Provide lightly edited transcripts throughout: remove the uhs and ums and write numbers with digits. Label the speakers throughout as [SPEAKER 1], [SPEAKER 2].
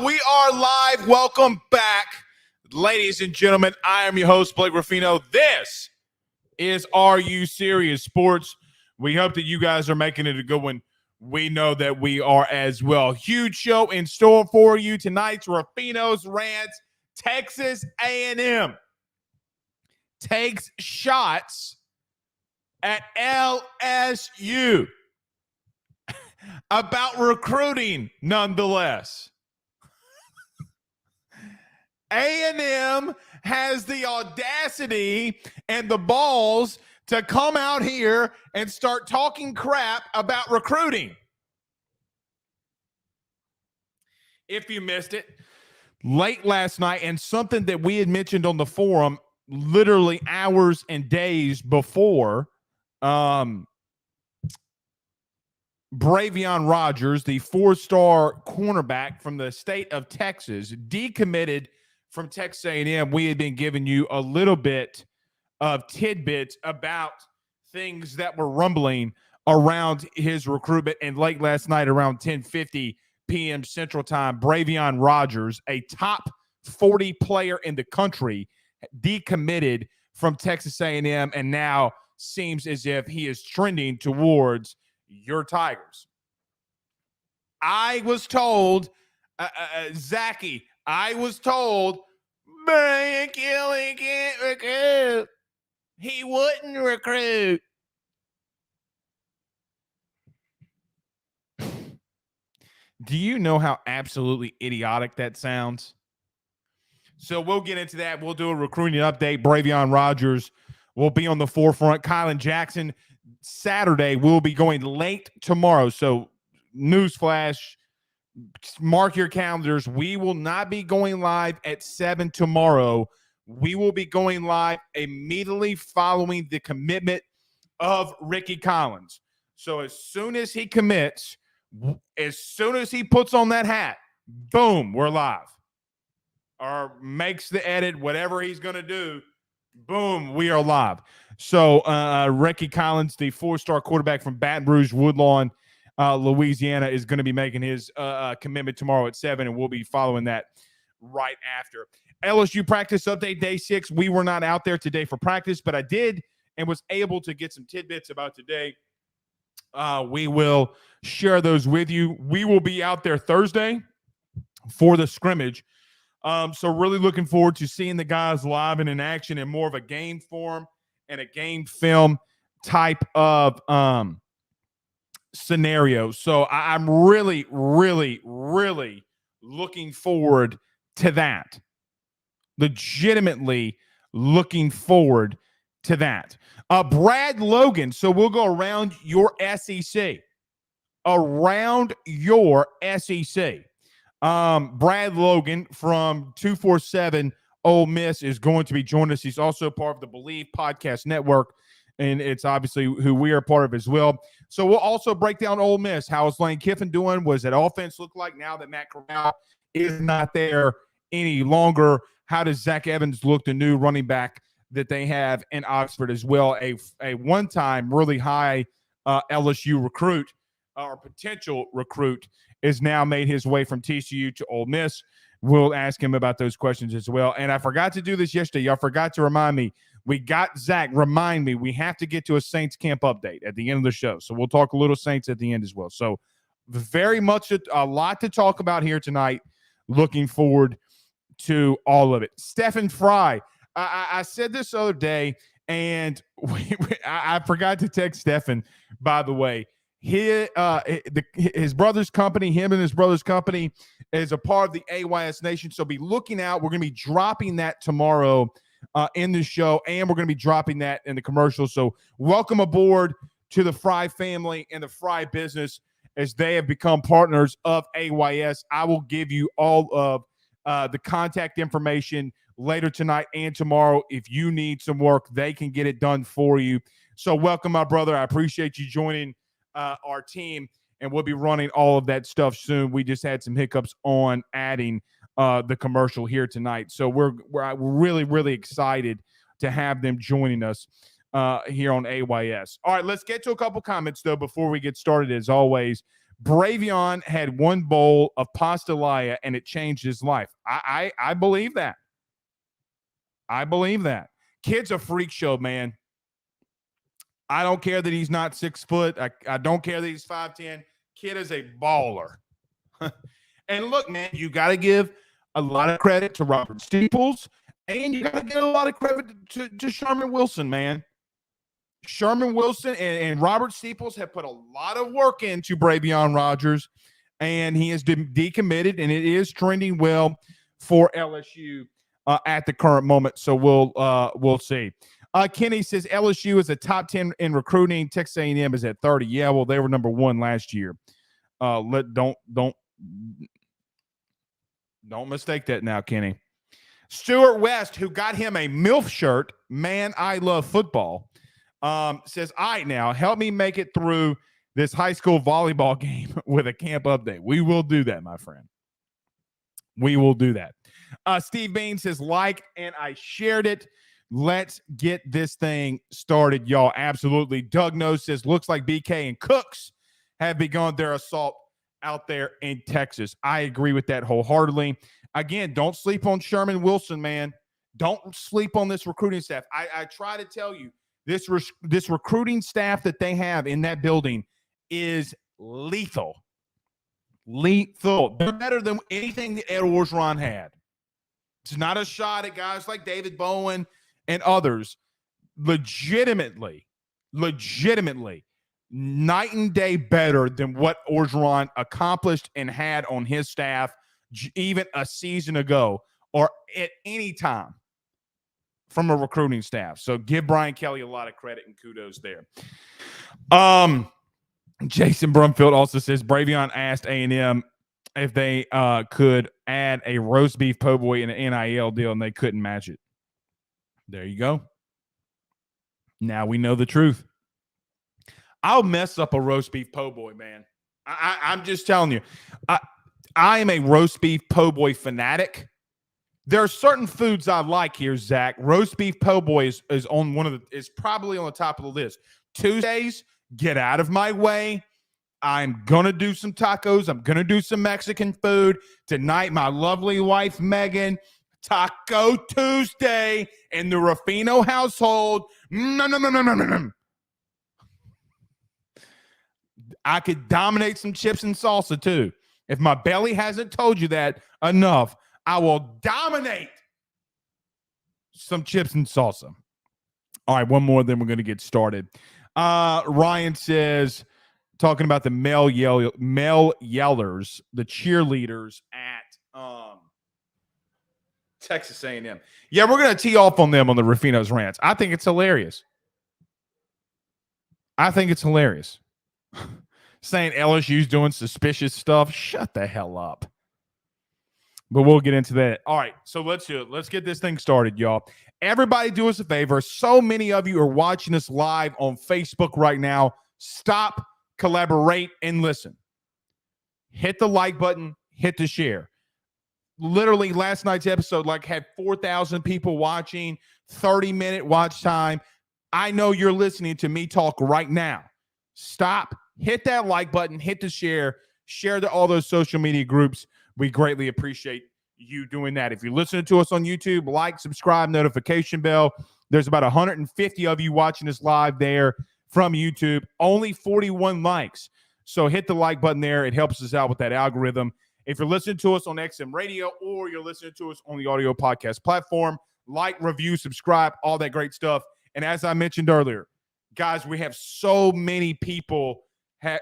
[SPEAKER 1] We are live. Welcome back, ladies and gentlemen. I am your host, Blake Ruffino. This is Are You Serious Sports. We hope that you guys are making it a good one. We know that we are as well. Huge show in store for you tonight's Ruffino's Rant. Texas A&M takes shots at LSU about recruiting, nonetheless. A&M has the audacity and the balls to come out here and start talking crap about recruiting. If you missed it, late last night, and something that we had mentioned on the forum literally hours and days before, Bravion Rogers, the four-star cornerback from the state of Texas, decommitted from Texas A&M. We had been giving you a little bit of tidbits about things that were rumbling around his recruitment. And late last night, around 10:50 p.m. Central Time, Bravion Rogers, a top 40 player in the country, decommitted from Texas A&M, and now seems as if he is trending towards your Tigers. I was told, Zachy, I was told, Brian Kelly can't recruit. He wouldn't recruit. Do you know how absolutely idiotic that sounds? So we'll get into that. We'll do a recruiting update. Bravion Rogers will be on the forefront. Kylan Jackson, Saturday, will be going late tomorrow. So newsflash, mark your calendars. We will not be going live at 7 tomorrow. We will be going live immediately following the commitment of Ricky Collins. So as soon as he commits, as soon as he puts on that hat, boom, we're live. Or makes the edit, whatever he's going to do, boom, we are live. So Ricky Collins, the four-star quarterback from Baton Rouge, Woodlawn, Louisiana, is going to be making his commitment tomorrow at 7, and we'll be following that right after. LSU practice update, day 6. We were not out there today for practice, but I did and was able to get some tidbits about today. We will share those with you. We will be out there Thursday for the scrimmage. So really looking forward to seeing the guys live and in action in more of a game form and a game film type of scenario. So I'm really, really, really looking forward to that. Legitimately looking forward to that. Brad Logan. So we'll go around your SEC. Around your SEC. Brad Logan from 247 Ole Miss is going to be joining us. He's also part of the Believe Podcast Network, and it's obviously who we are part of as well. So we'll also break down Ole Miss. How is Lane Kiffin doing? What does that offense look like now that Matt Corral is not there any longer? How does Zach Evans look, the new running back that they have in Oxford as well? A one-time really high LSU recruit or potential recruit is now made his way from TCU to Ole Miss. We'll ask him about those questions as well. And I forgot to do this yesterday. Y'all forgot to remind me. We got Zach. Remind me. We have to get to a Saints camp update at the end of the show. So we'll talk a little Saints at the end as well. So very much a lot to talk about here tonight. Looking forward to all of it. Stephen Fry. I said this the other day, and I forgot to text Stephen, by the way. His brother's company, him and his brother's company, is a part of the AYS Nation. So be looking out. We're going to be dropping that tomorrow in the show, and we're going to be dropping that in the commercial. So welcome aboard to the Fry family and the Fry business as they have become partners of AYS. I will give you all of the contact information later tonight and tomorrow. If you need some work, they can get it done for you. So welcome, my brother. I appreciate you joining our team, and we'll be running all of that stuff soon. We just had some hiccups on adding the commercial here tonight. So we're really, really excited to have them joining us here on AYS. All right, let's get to a couple comments, though, before we get started. As always, Bravion had one bowl of pastelaia and it changed his life. I believe that. I believe that. Kid's a freak show, man. I don't care that he's not 6 foot. I don't care that he's 5'10". Kid is a baller. And look, man, you got to give a lot of credit to Robert Steeples, and you got to give a lot of credit to Sherman Wilson, man. Sherman Wilson and Robert Steeples have put a lot of work into Bravion Rogers, and he has been decommitted, and it is trending well for LSU at the current moment. So we'll see. Kenny says LSU is a top 10 in recruiting. Texas A&M is at 30. Yeah, well, they were number 1 last year. Don't mistake that now, Kenny. Stuart West, who got him a MILF shirt, man, I love football, says, all right, now help me make it through this high school volleyball game with a camp update. We will do that, my friend. We will do that. Steve Bain says, and I shared it. Let's get this thing started, y'all. Absolutely. Doug Nose says, looks like BK and Cooks have begun their assault out there in Texas. I agree with that wholeheartedly. Again, don't sleep on Sherman Wilson, man. Don't sleep on this recruiting staff. I try to tell you, this recruiting staff that they have in that building is lethal. Lethal. They're better than anything that Ed Orgeron had. It's not a shot at guys like David Bowen and others. Legitimately, night and day better than what Orgeron accomplished and had on his staff even a season ago or at any time from a recruiting staff. So give Brian Kelly a lot of credit and kudos there. Jason Brumfield also says Bravion asked A&M if they could add a roast beef po' boy in an NIL deal, and they couldn't match it. There you go. Now we know the truth. I'll mess up a roast beef po' boy, man. I'm just telling you. I am a roast beef po' boy fanatic. There are certain foods I like here, Zach. Roast beef po' boy is on is probably on the top of the list. Tuesdays, get out of my way. I'm going to do some tacos. I'm going to do some Mexican food. Tonight, my lovely wife, Megan, Taco Tuesday in the Ruffino household. No. I could dominate some chips and salsa, too. If my belly hasn't told you that enough, I will dominate some chips and salsa. All right, one more, then we're going to get started. Ryan says, talking about the male yellers, the cheerleaders at Texas A&M. Yeah, we're going to tee off on them on the Rufino's rants. I think it's hilarious. Saying LSU's doing suspicious stuff. Shut the hell up. But we'll get into that. All right, so let's do it. Let's get this thing started, y'all. Everybody do us a favor. So many of you are watching us live on Facebook right now. Stop, collaborate, and listen. Hit the like button. Hit the share. Literally, last night's episode had 4,000 people watching, 30-minute watch time. I know you're listening to me talk right now. Stop. Hit that like button. Hit the share. Share to all those social media groups. We greatly appreciate you doing that. If you're listening to us on YouTube, like, subscribe, notification bell. There's about 150 of you watching us live there from YouTube. Only 41 likes. So hit the like button there. It helps us out with that algorithm. If you're listening to us on XM Radio or you're listening to us on the audio podcast platform, like, review, subscribe, all that great stuff. And as I mentioned earlier, guys, we have so many people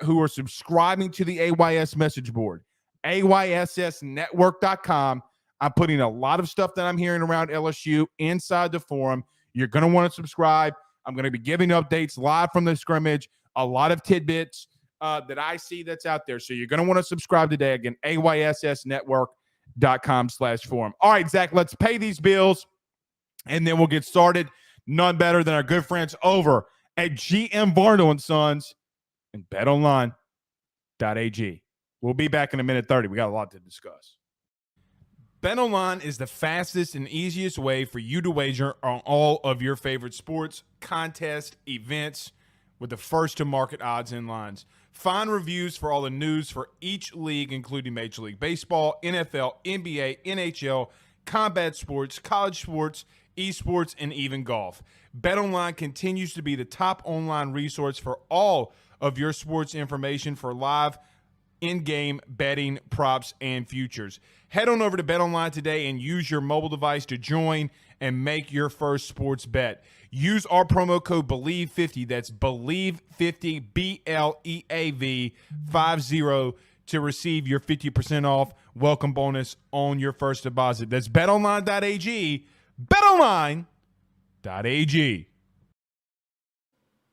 [SPEAKER 1] who are subscribing to the AYS message board. AYSSnetwork.com. I'm putting a lot of stuff that I'm hearing around LSU inside the forum. You're going to want to subscribe. I'm going to be giving updates live from the scrimmage, a lot of tidbits that I see that's out there. So you're going to want to subscribe today. Again, AYSSnetwork.com/forum. All right, Zach, let's pay these bills, and then we'll get started. None better than our good friends over at GM Varno & Sons and betonline.ag. We'll be back in a minute 30. We got a lot to discuss. BetOnline is the fastest and easiest way for you to wager on all of your favorite sports, contests, events with the first-to-market odds and lines. Find reviews for all the news for each league, including Major League Baseball, NFL, NBA, NHL, combat sports, college sports, esports, and even golf. BetOnline continues to be the top online resource for all of your sports information for live in-game betting, props, and futures. Head on over to BetOnline today and use your mobile device to join and make your first sports bet. Use our promo code BELIEVE50, that's BELIEVE50, BLEAV 50, to receive your 50% off welcome bonus on your first deposit. That's betonline.ag, betonline.ag.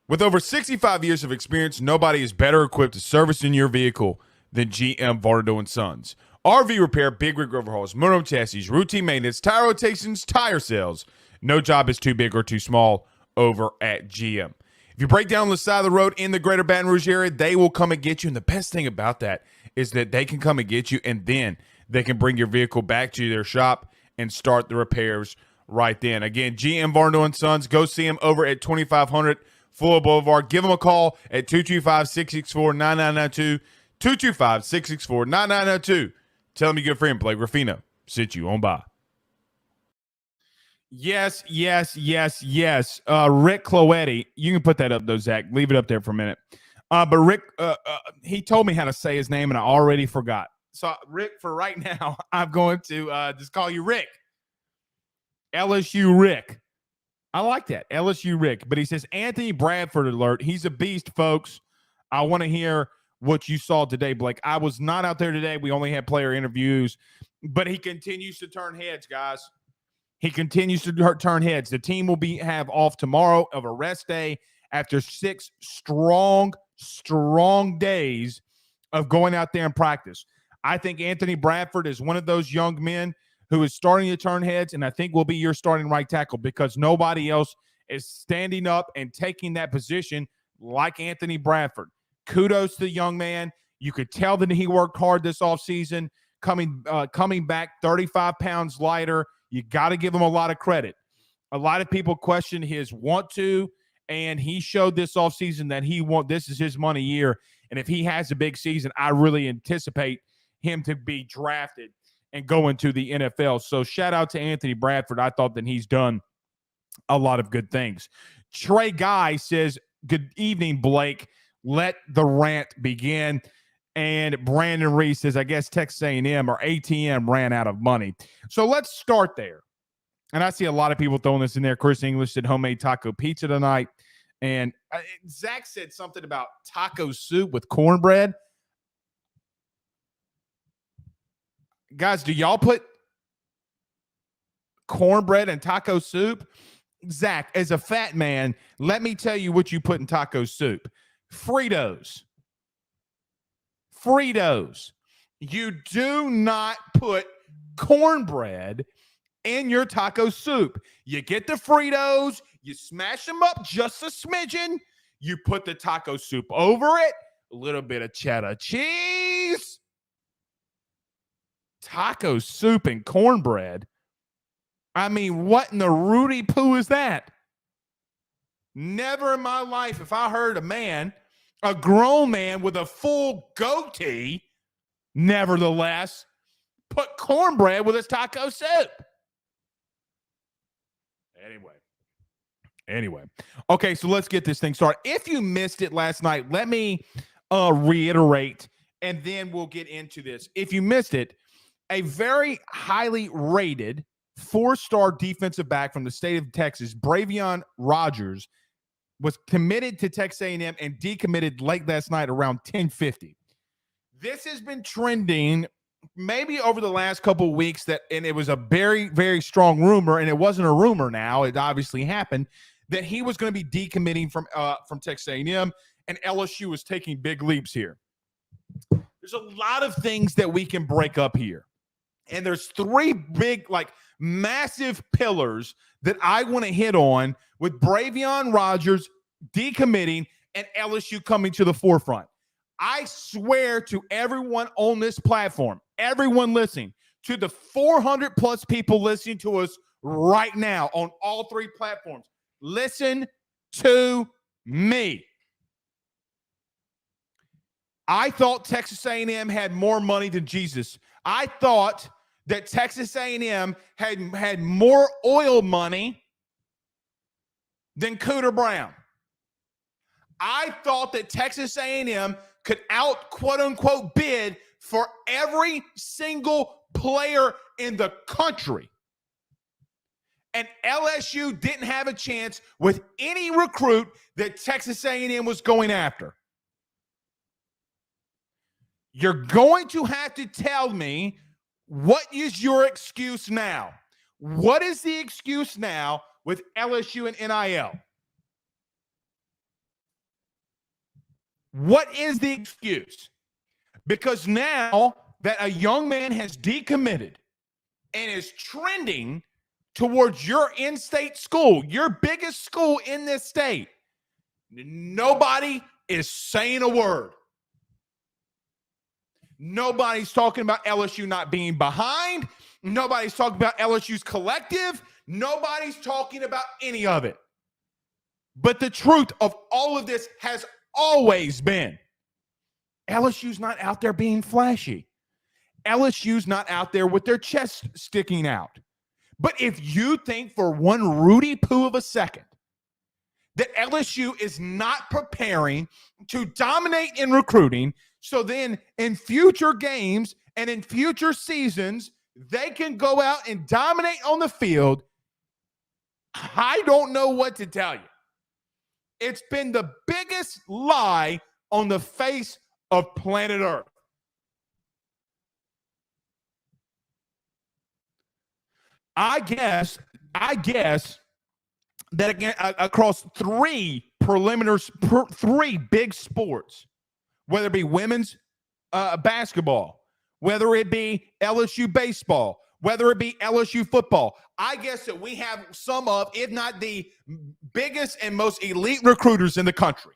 [SPEAKER 1] With over 65 years of experience, nobody is better equipped to service in your vehicle than GM Varnado & Sons. RV repair, big rig overhauls, motorhome chassis, routine maintenance, tire rotations, tire sales. No job is too big or too small over at GM. If you break down on the side of the road in the greater Baton Rouge area, they will come and get you. And the best thing about that is that they can come and get you, and then they can bring your vehicle back to their shop and start the repairs right then. Again, GM Varnado & Sons. Go see them over at 2500 Fuller Boulevard. Give them a call at 225-664-9992. 225-664-9992. Tell them your good friend Blake Ruffino sent you on by. Yes. Rick Cloetti. You can put that up, though, Zach. Leave it up there for a minute. But Rick, he told me how to say his name, and I already forgot. So, Rick, for right now, I'm going to just call you Rick. LSU Rick. I like that. LSU Rick. But he says, Anthony Bradford alert. He's a beast, folks. I want to hear what you saw today, Blake. I was not out there today. We only had player interviews. But he continues to turn heads, guys. He continues to turn heads. The team will have off tomorrow of a rest day after 6 strong days of going out there and practice. I think Anthony Bradford is one of those young men who is starting to turn heads, and I think will be your starting right tackle because nobody else is standing up and taking that position like Anthony Bradford. Kudos to the young man. You could tell that he worked hard this offseason, coming back 35 pounds lighter. You got to give him a lot of credit. A lot of people question his want to, and he showed this offseason that this is his money year. And if he has a big season, I really anticipate him to be drafted and go into the NFL. So shout out to Anthony Bradford. I thought that he's done a lot of good things. Trey Guy says, good evening, Blake. Let the rant begin. And Brandon Reese says, I guess Texas A&M or ATM ran out of money. So let's start there. And I see a lot of people throwing this in there. Chris English said homemade taco pizza tonight. And Zach said something about taco soup with cornbread. Guys, do y'all put cornbread in taco soup? Zach, as a fat man, let me tell you what you put in taco soup. Fritos. You do not put cornbread in your taco soup. You get the Fritos, you smash them up just a smidgen, you put the taco soup over it, a little bit of cheddar cheese, taco soup and cornbread. I mean, what in the Rudy Poo is that? Never in my life if I heard a grown man with a full goatee, nevertheless, put cornbread with his taco soup. Anyway. Okay, so let's get this thing started. If you missed it last night, let me reiterate, and then we'll get into this. If you missed it, a very highly rated 4-star defensive back from the state of Texas, Bravion Rogers, was committed to Texas A&M and decommitted late last night around 10:50. This has been trending maybe over the last couple of weeks, and it was a very, very strong rumor, and it wasn't a rumor now. It obviously happened that he was going to be decommitting from Texas A&M, and LSU was taking big leaps here. There's a lot of things that we can break up here, and there's 3 big, massive pillars that I want to hit on with Bravion Rogers decommitting and LSU coming to the forefront. I swear to everyone on this platform, everyone listening, to the 400 plus people listening to us right now on all 3 platforms, listen to me. I thought Texas A&M had more money than Jesus. I thought that Texas A&M had more oil money than Cooter Brown. I thought that Texas A&M could out quote unquote bid for every single player in the country. And LSU didn't have a chance with any recruit that Texas A&M was going after. You're going to have to tell me, what is your excuse now? What is the excuse now with LSU and NIL? What is the excuse? Because now that a young man has decommitted and is trending towards your in-state school, your biggest school in this state, nobody is saying a word. Nobody's talking about LSU not being behind. Nobody's talking about LSU's collective. Nobody's talking about any of it. But the truth of all of this has always been, LSU's not out there being flashy. LSU's not out there with their chest sticking out. But if you think for one Rudy poo of a second that LSU is not preparing to dominate in recruiting, so then in future games and in future seasons, they can go out and dominate on the field, I don't know what to tell you. It's been the biggest lie on the face of planet Earth. I guess that again across three three big sports, whether it be women's basketball, whether it be LSU baseball, whether it be LSU football, I guess that we have some of, if not the biggest and most elite recruiters in the country.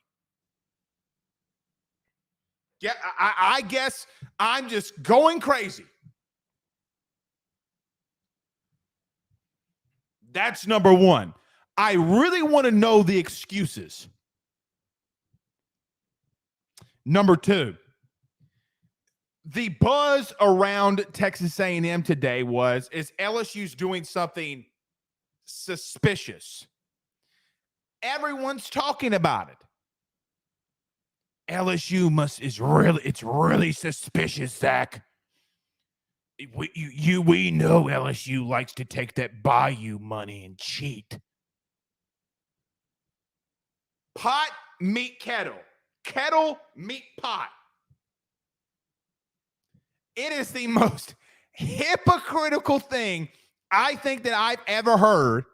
[SPEAKER 1] Yeah, I guess I'm just going crazy. That's number one. I really want to know the excuses. Number two, the buzz around Texas A&M today is LSU's doing something suspicious. Everyone's talking about it. LSU it's really suspicious, Zach. We know LSU likes to take that Bayou money and cheat. Pot meet kettle. Kettle meet pot. It is the most hypocritical thing I think that I've ever heard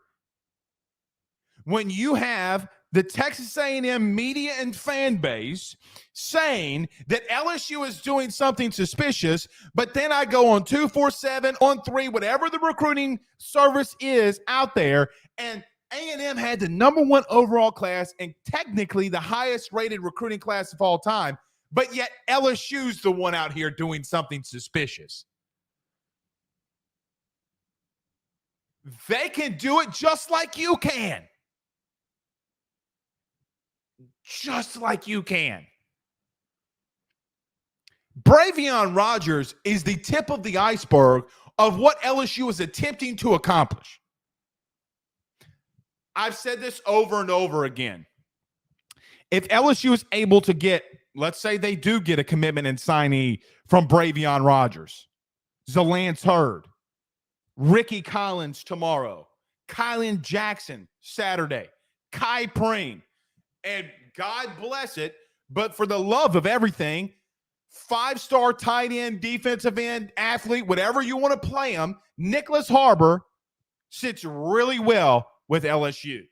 [SPEAKER 1] when you have the Texas A&M media and fan base saying that LSU is doing something suspicious, but then I go on 247, on 3, whatever the recruiting service is out there, and A&M had the number 1 overall class and technically the highest rated recruiting class of all time, but yet LSU's the one out here doing something suspicious. They can do it just like you can. Just like you can. Bravion Rogers is the tip of the iceberg of what LSU is attempting to accomplish. I've said this over and over again. If LSU is able to get, let's say they do get a commitment and signee from Bravion Rogers, Zalance Hurd, Ricky Collins tomorrow, Kylan Jackson Saturday, Kai Preem, and God bless it, but for the love of everything, 5-star tight end, defensive end, athlete, whatever you want to play him, Nicholas Harbor sits really well with LSU.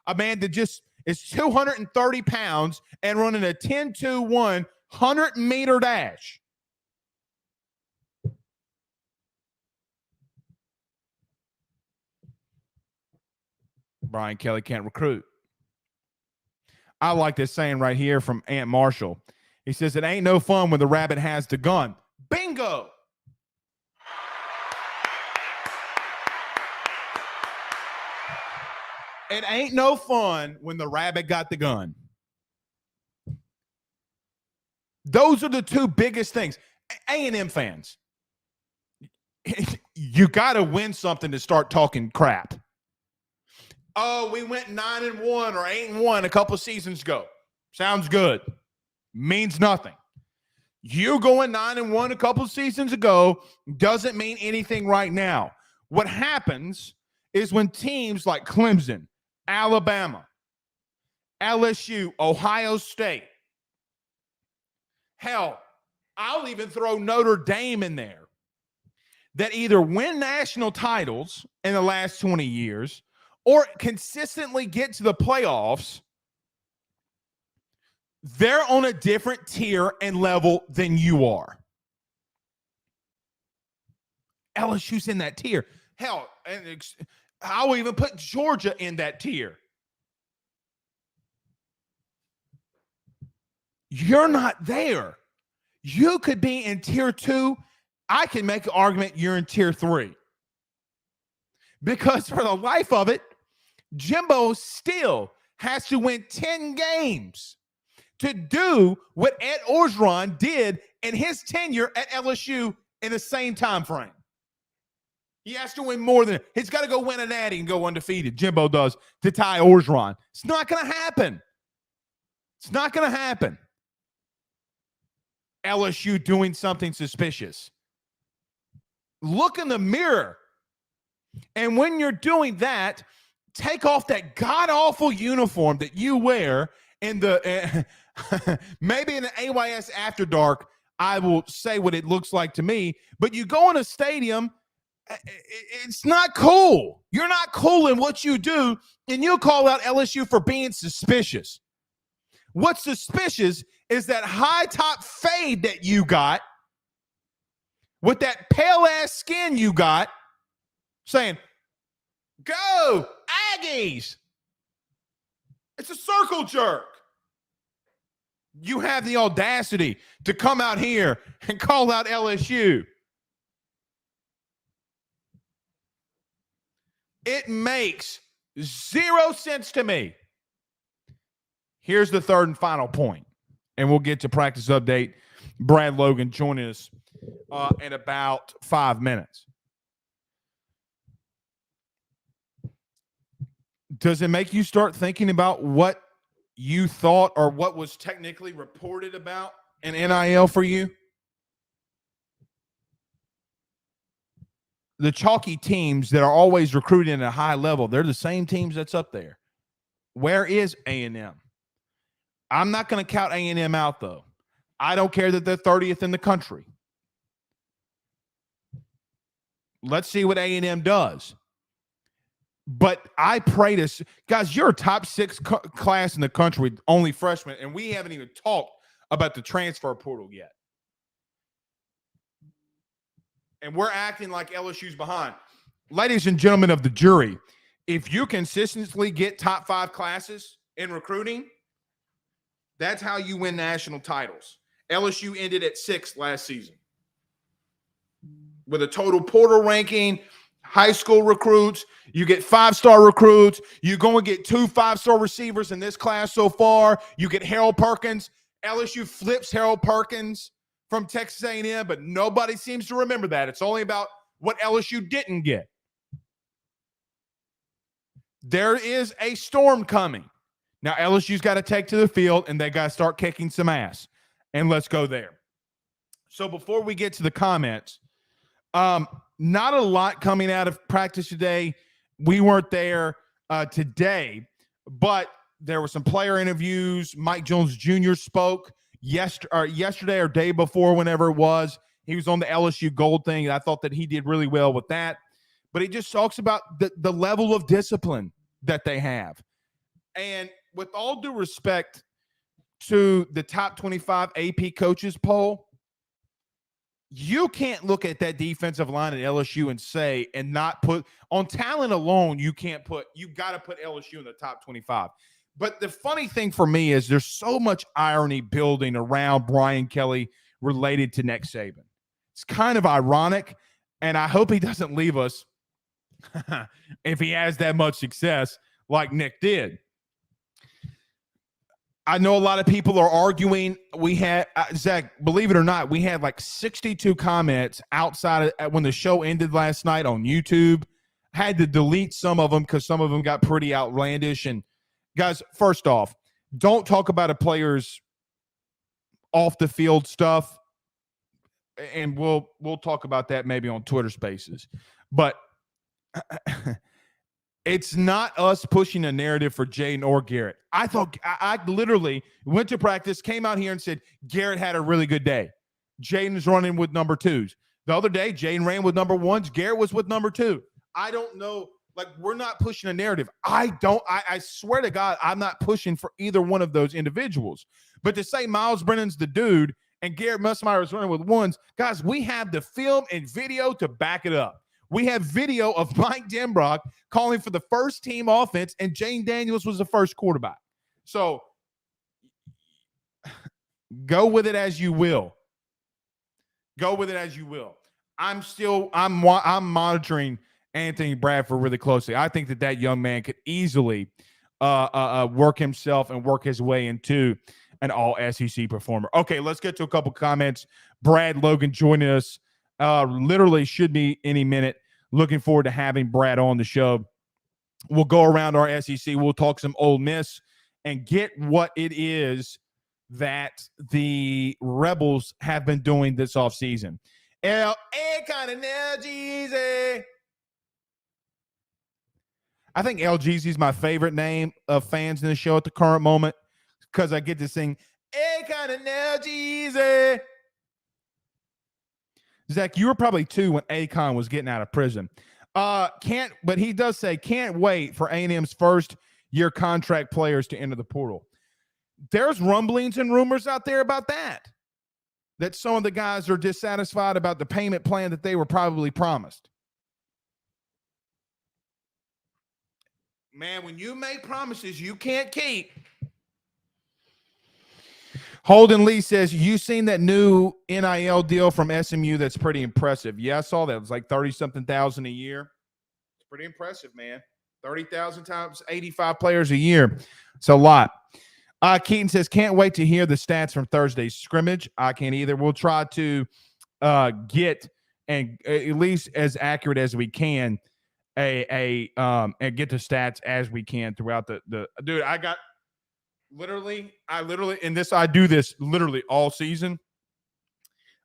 [SPEAKER 1] A man that just is 230 pounds and running a 10-2-1 100-meter dash. Brian Kelly can't recruit. I like this saying right here from Aunt Marshall. He says, it ain't no fun when the rabbit has the gun. Bingo! It ain't no fun when the rabbit got the gun. Those are the two biggest things. A&M fans, you got to win something to start talking crap. Oh, we went 9-1 or 8-1 a couple seasons ago. Sounds good. Means nothing. You going 9-1 a couple seasons ago doesn't mean anything right now. What happens is when teams like Clemson, Alabama, LSU, Ohio State, hell, I'll even throw Notre Dame in there, that either win national titles in the last 20 years or consistently get to the playoffs, they're on a different tier and level than you are. LSU's in that tier. Hell, I'll even put Georgia in that tier. You're not there. You could be in tier 2. I can make an argument you're in tier 3. Because for the life of it, Jimbo still has to win 10 games to do what Ed Orgeron did in his tenure at LSU in the same time frame. He has to win more than – he's got to go win a natty and go undefeated. Jimbo does to tie Orgeron. It's not going to happen. It's not going to happen. LSU doing something suspicious. Look in the mirror. And when you're doing that, take off that god-awful uniform that you wear in the maybe in the AYS After Dark, I will say what it looks like to me. But you go in a stadium, it's not cool. You're not cool in what you do, and you call out LSU for being suspicious. What's suspicious is that high top fade that you got with that pale ass skin you got, saying, "Go Aggies!" It's a circle jerk. You have the audacity to come out here and call out LSU. It makes zero sense to me. Here's the third and final point, and we'll get to practice update. Brad Logan joining us in about 5 minutes. Does it make you start thinking about what you thought or what was technically reported about an NIL for you? The chalky teams that are always recruiting at a high level, they're the same teams that's up there. Where is A&M? I'm not going to count A&M out, though. I don't care that they're 30th in the country. Let's see what A&M does. But I pray to – guys, you're a top 6 class in the country, only freshmen, and we haven't even talked about the transfer portal yet. And we're acting like LSU's behind. Ladies and gentlemen of the jury, if you consistently get top 5 classes in recruiting, that's how you win national titles. LSU ended at 6th last season with a total portal ranking, high school recruits. You get 5-star recruits. You're going to get 2 5-star receivers in this class so far. You get Harold Perkins. LSU flips Harold Perkins from Texas A&M, but nobody seems to remember that. It's only about what LSU didn't get. There is a storm coming. Now, LSU's got to take to the field, and they got to start kicking some ass. And let's go there. So before we get to the comments, not a lot coming out of practice today. We weren't there today, but there were some player interviews. Mike Jones Jr. spoke yesterday or day before, whenever it was. He was on the LSU Gold thing, and I thought that he did really well with that. But he just talks about the level of discipline that they have. And with all due respect to the top 25 AP coaches poll, you can't look at that defensive line at LSU and say, and not put on talent alone, you got to put LSU in the top 25. But the funny thing for me is there's so much irony building around Brian Kelly related to Nick Saban. It's kind of ironic, and I hope he doesn't leave us if he has that much success like Nick did. I know a lot of people are arguing. We had, Zach, believe it or not, we had like 62 comments outside of when the show ended last night on YouTube. Had to delete some of them because some of them got pretty outlandish. And guys, first off, don't talk about a player's off the field stuff. And we'll talk about that maybe on Twitter Spaces. But it's not us pushing a narrative for Jaden or Garrett. I thought I literally went to practice, came out here and said Garrett had a really good day. Jaden's running with number twos. The other day, Jaden ran with number ones. Garrett was with number two. I don't know. Like, we're not pushing a narrative. I swear to God, I'm not pushing for either one of those individuals. But to say Miles Brennan's the dude and Garrett Musmeyer is running with ones, guys, we have the film and video to back it up. We have video of Mike Denbrock calling for the first team offense, and Jane Daniels was the first quarterback. So go with it as you will. Go with it as you will. I'm monitoring Anthony Bradford really closely. I think that young man could easily work himself and work his way into an all SEC performer. Okay, let's get to a couple comments. Brad Logan joining us literally should be any minute. Looking forward to having Brad on the show. We'll go around our SEC. We'll talk some Ole Miss and get what it is that the Rebels have been doing this offseason. L.A. kind of Jeezy. I think El Jeezy is my favorite name of fans in the show at the current moment because I get to sing A kind of Jeezy. Zach, you were probably 2 when Akon was getting out of prison. But he does say can't wait for A&M's first year contract players to enter the portal. There's rumblings and rumors out there about that some of the guys are dissatisfied about the payment plan that they were probably promised. Man, when you make promises you can't keep. Holden Lee says, you seen that new NIL deal from SMU that's pretty impressive. Yeah, I saw that. It was like 30-something thousand a year. It's pretty impressive, man. 30,000 times 85 players a year. It's a lot. Keaton says, can't wait to hear the stats from Thursday's scrimmage. I can't either. We'll try to get and at least as accurate as we can and get the stats as we can throughout the dude. I do this literally all season.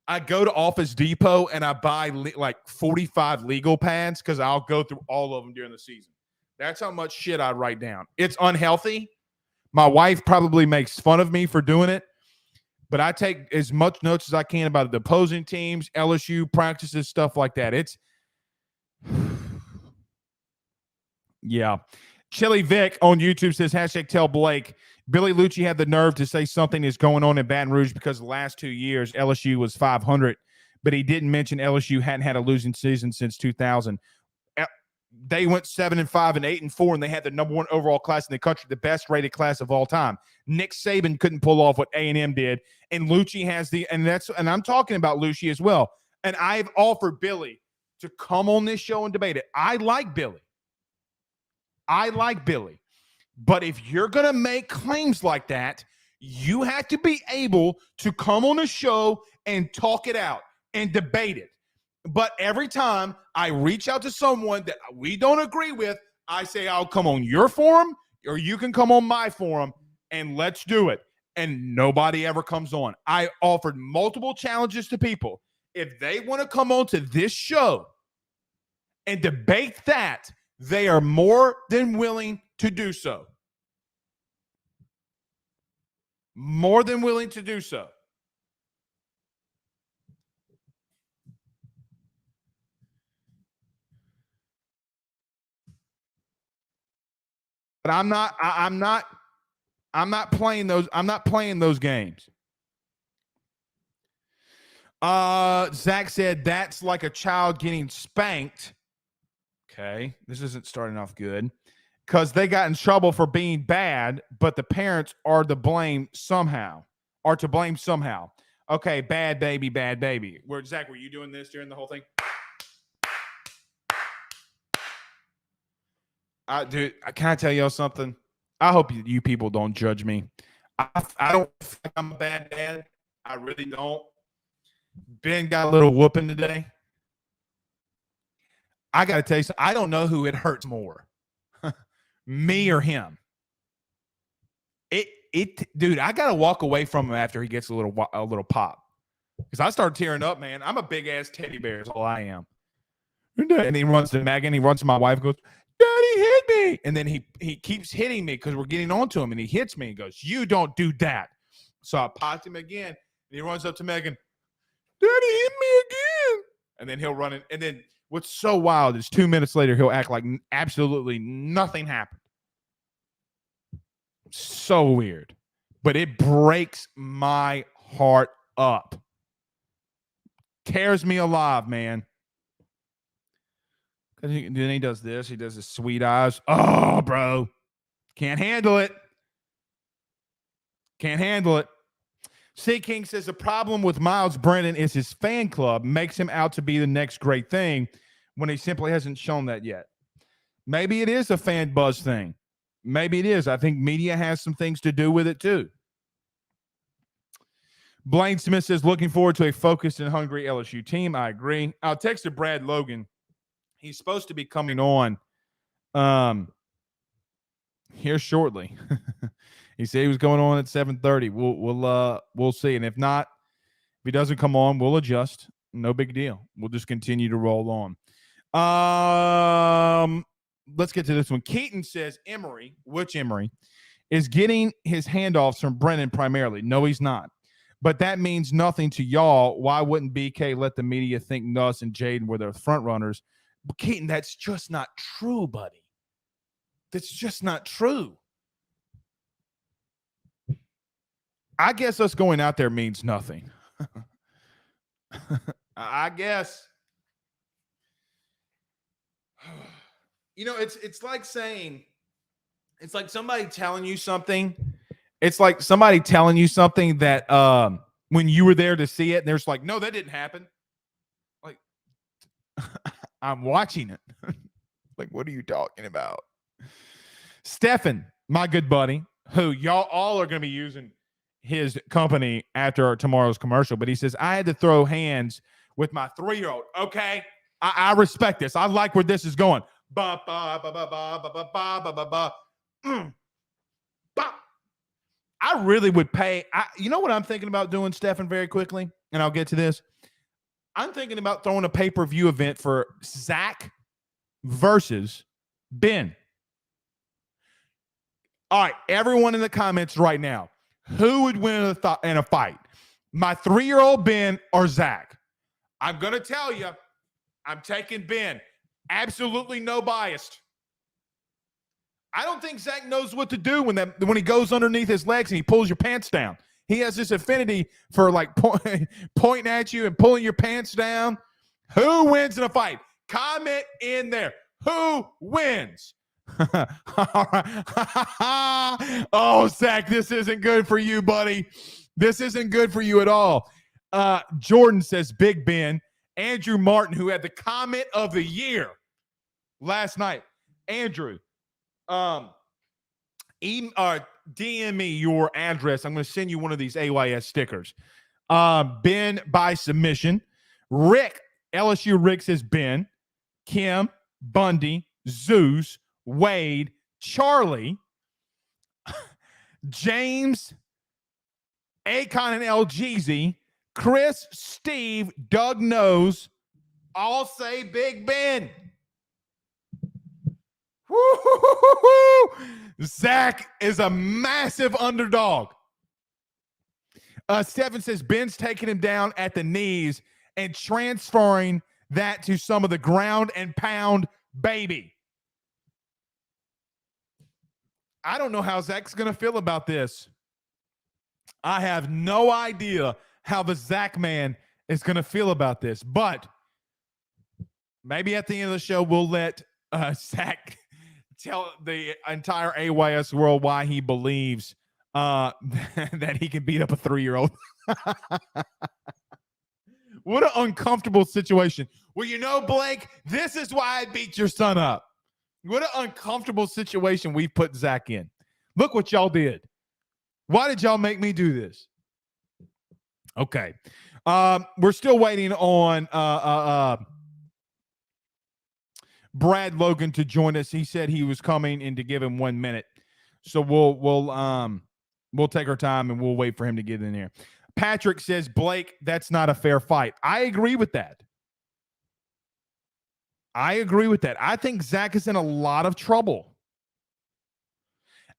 [SPEAKER 1] I go to Office Depot and I buy like 45 legal pads because I'll go through all of them during the season. That's how much shit I write down. It's unhealthy. My wife probably makes fun of me for doing it, but I take as much notes as I can about the opposing teams, LSU practices, stuff like that. It's yeah. Chili Vic on YouTube says, #tell Blake. Billy Lucci had the nerve to say something is going on in Baton Rouge because the last 2 years LSU was 500, but he didn't mention LSU hadn't had a losing season since 2000. They went 7-5 and 8-4, and they had the number 1 overall class in the country, the best rated class of all time. Nick Saban couldn't pull off what A&M did, and Lucci has and I'm talking about Lucci as well. And I've offered Billy to come on this show and debate it. I like Billy. But if you're going to make claims like that, you have to be able to come on a show and talk it out and debate it. But every time I reach out to someone that we don't agree with, I say, I'll come on your forum or you can come on my forum and let's do it. And nobody ever comes on. I offered multiple challenges to people. If they want to come on to this show and debate that, they are more than willing to do so. More than willing to do so. But I'm not playing those. I'm not playing those games. Zach said that's like a child getting spanked. Okay, this isn't starting off good because they got in trouble for being bad, but the parents are to blame somehow. Okay, bad baby. Zach, were you doing this during the whole thing? Dude, can I tell y'all something? I hope you people don't judge me. I don't think I'm a bad dad. I really don't. Ben got a little whooping today. I got to tell you something. I don't know who it hurts more, me or him. Dude, I got to walk away from him after he gets a little pop. Because I start tearing up, man. I'm a big ass teddy bear is all I am. And he runs to Megan. He runs to my wife and goes, Daddy hit me. And then he keeps hitting me because we're getting onto him. And he hits me and goes, you don't do that. So I popped him again. And he runs up to Megan. Daddy hit me again. And then he'll run it. And then what's so wild is 2 minutes later, he'll act like absolutely nothing happened. So weird. But it breaks my heart up. Tears me alive, man. Then he does this. He does his sweet eyes. Oh, bro. Can't handle it. Can't handle it. C. King says the problem with Miles Brennan is his fan club makes him out to be the next great thing when he simply hasn't shown that yet. Maybe it is a fan buzz thing. Maybe it is. I think media has some things to do with it too. Blaine Smith says, looking forward to a focused and hungry LSU team. I agree. I'll text to Brad Logan. He's supposed to be coming on here shortly. He said he was going on at 7:30. We'll see. And if not, if he doesn't come on, we'll adjust. No big deal. We'll just continue to roll on. Let's get to this one. Keaton says Emory, which Emory, is getting his handoffs from Brennan primarily. No, he's not. But that means nothing to y'all. Why wouldn't BK let the media think Nuss and Jaden were their front runners? But Keaton, that's just not true, buddy. That's just not true. I guess us going out there means nothing. I guess. You know, it's like saying, it's like somebody telling you something. It's like somebody telling you something that when you were there to see it, and there's like, no, that didn't happen. Like, I'm watching it. Like, what are you talking about? Stefan, my good buddy, who y'all all are going to be using his company after tomorrow's commercial, but he says, I had to throw hands with my 3-year-old. Okay, I respect this. I like where this is going. Ba, ba, ba, ba, ba, ba, ba, ba, ba, ba, ba. Ba. I really would pay. You know what I'm thinking about doing, Stefan, very quickly? And I'll get to this. I'm thinking about throwing a pay-per-view event for Zach versus Ben. All right, everyone in the comments right now, who would win in a fight? My 3-year-old Ben or Zach? I'm going to tell you, I'm taking Ben. Absolutely no biased. I don't think Zach knows what to do when he goes underneath his legs and he pulls your pants down. He has this affinity for like pointing at you and pulling your pants down. Who wins in a fight? Comment in there. Who wins? All right. Oh, Zach, this isn't good for you, buddy. This isn't good for you at all. Jordan says Big Ben. Andrew Martin, who had the comment of the year last night. Andrew, DM me your address. I'm going to send you one of these AYS stickers. Ben by submission. Rick, LSU Rick says Ben. Kim, Bundy, Zeus, Wade, Charlie, James, Akon and LGZ, Chris, Steve, Doug Knows, all say Big Ben. Woo-hoo-hoo-hoo-hoo. Zach is a massive underdog. Stephen says Ben's taking him down at the knees and transferring that to some of the ground and pound baby. I don't know how Zach's going to feel about this. I have no idea how the Zach man is going to feel about this, but maybe at the end of the show, we'll let Zach tell the entire AYS world why he believes that he can beat up a 3-year-old. What an uncomfortable situation. Well, you know, Blake, this is why I beat your son up. What an uncomfortable situation we put Zach in. Look what y'all did. Why did y'all make me do this? Okay. We're still waiting on Brad Logan to join us. He said he was coming and to give him 1 minute. So we'll take our time and we'll wait for him to get in there. Patrick says, Blake, that's not a fair fight. I agree with that. I think Zach is in a lot of trouble.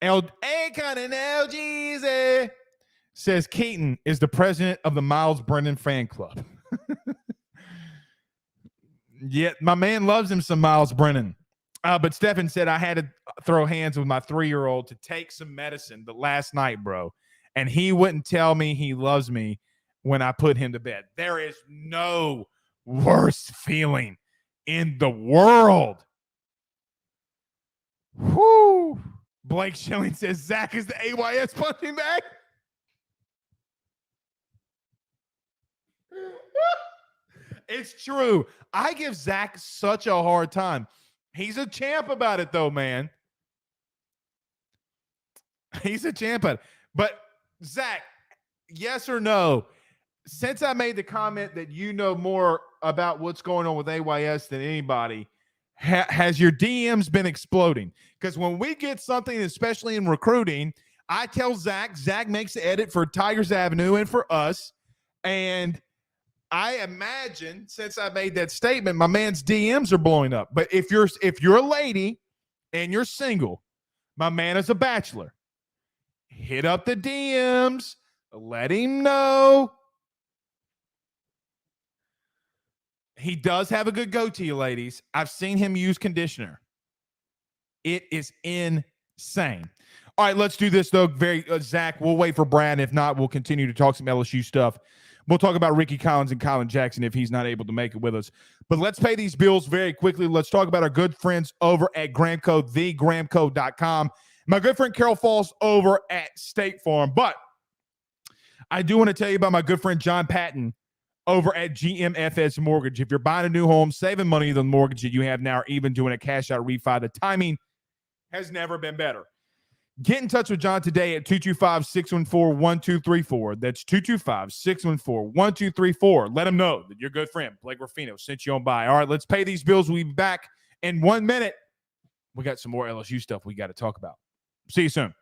[SPEAKER 1] LGZ says Keaton is the president of the Miles Brennan fan club. Yet my man loves him some Miles Brennan. But Stefan said I had to throw hands with my 3-year-old to take some medicine the last night, bro. And he wouldn't tell me he loves me when I put him to bed. There is no worse feeling in the world. Whoo. Blake Schilling says Zach is the AYS punching bag. It's true. I give Zach such a hard time. He's a champ about it, though, man. He's a champ at it. But, Zach, yes or no, since I made the comment that you know more about what's going on with AYS than anybody, has your DMs been exploding? Because when we get something, especially in recruiting, I tell Zach makes the edit for Tigers Avenue and for us. And I imagine since I made that statement, my man's DMs are blowing up. But if you're a lady and you're single, my man is a bachelor, hit up the DMs, let him know. He does have a good goatee, ladies. I've seen him use conditioner. It is insane. All right, let's do this, though. Zach, we'll wait for Brad. If not, we'll continue to talk some LSU stuff. We'll talk about Ricky Collins and Colin Jackson if he's not able to make it with us. But let's pay these bills very quickly. Let's talk about our good friends over at Gramco, thegramco.com. My good friend Carol Falls over at State Farm. But I do want to tell you about my good friend John Patton over at GMFS Mortgage. If you're buying a new home, saving money on the mortgage that you have now, or even doing a cash-out refi, the timing has never been better. Get in touch with John today at 225-614-1234. That's 225-614-1234. Let him know that your good friend, Blake Ruffino, sent you on by. All right, let's pay these bills. We'll be back in 1 minute. We got some more LSU stuff we got to talk about. See you soon.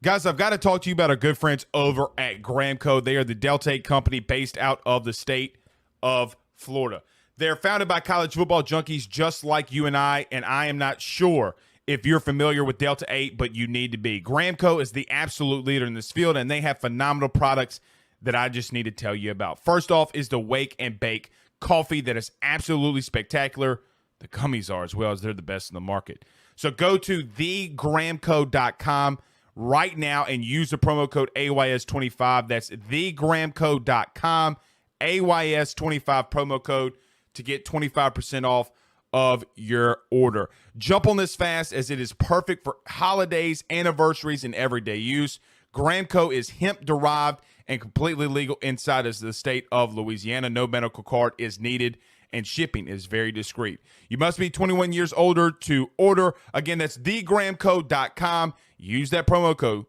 [SPEAKER 1] Guys, I've got to talk to you about our good friends over at Gramco. They are the Delta 8 company based out of the state of Florida. They're founded by college football junkies just like you and I am not sure if you're familiar with Delta 8, but you need to be. Gramco is the absolute leader in this field, and they have phenomenal products that I just need to tell you about. First off is the Wake and Bake coffee that is absolutely spectacular. The gummies are as well, as they're the best in the market. So go to thegramco.com right now and use the promo code AYS25. That's thegramco.com, AYS25 promo code to get 25% off of your order. Jump on this fast as it is perfect for holidays, anniversaries, and everyday use. Gramco is hemp-derived and completely legal inside of the state of Louisiana. No medical card is needed, and shipping is very discreet. You must be 21 years older to order. Again, that's thegramco.com. Use that promo code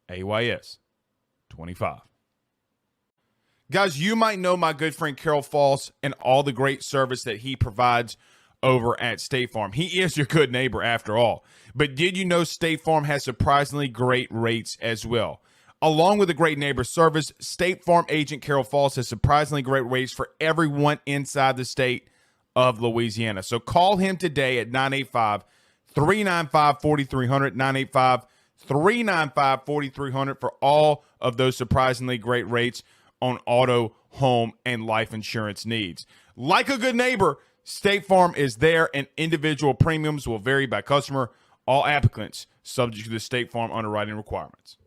[SPEAKER 1] AYS25. Guys, you might know my good friend Carol Falls and all the great service that he provides over at State Farm. He is your good neighbor after all. But did you know State Farm has surprisingly great rates as well? Along with the great neighbor service, State Farm agent Carol Falls has surprisingly great rates for everyone inside the state of Louisiana. So call him today at 985-395-4300, 985-395-4300 for all of those surprisingly great rates on auto, home, and life insurance needs. Like a good neighbor, State Farm is there, and individual premiums will vary by customer. All applicants subject to the State Farm underwriting requirements.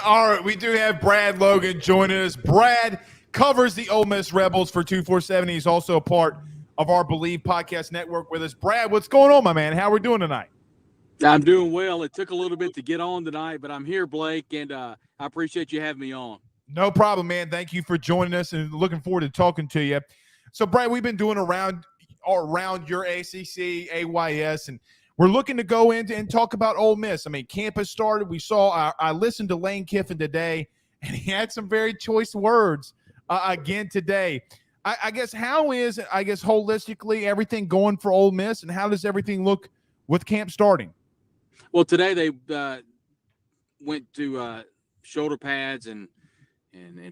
[SPEAKER 1] All right, we do have Brad Logan joining us. Brad covers the Ole Miss Rebels for 247. He's also a part of our Believe podcast network with us. Brad, what's going on, my man? How are we doing tonight?
[SPEAKER 2] I'm doing well. It took a little bit to get on tonight, but I'm here, Blake, and I appreciate you having me on.
[SPEAKER 1] No problem, man. Thank you for joining us and looking forward to talking to you. So, Brad, we've been doing around your ACC, AYS, and we're looking to go into and talk about Ole Miss. I mean, camp has started. We saw. I listened to Lane Kiffin today, and he had some very choice words again today. I guess holistically everything going for Ole Miss, and how does everything look with camp starting?
[SPEAKER 2] Well, today they went to shoulder pads and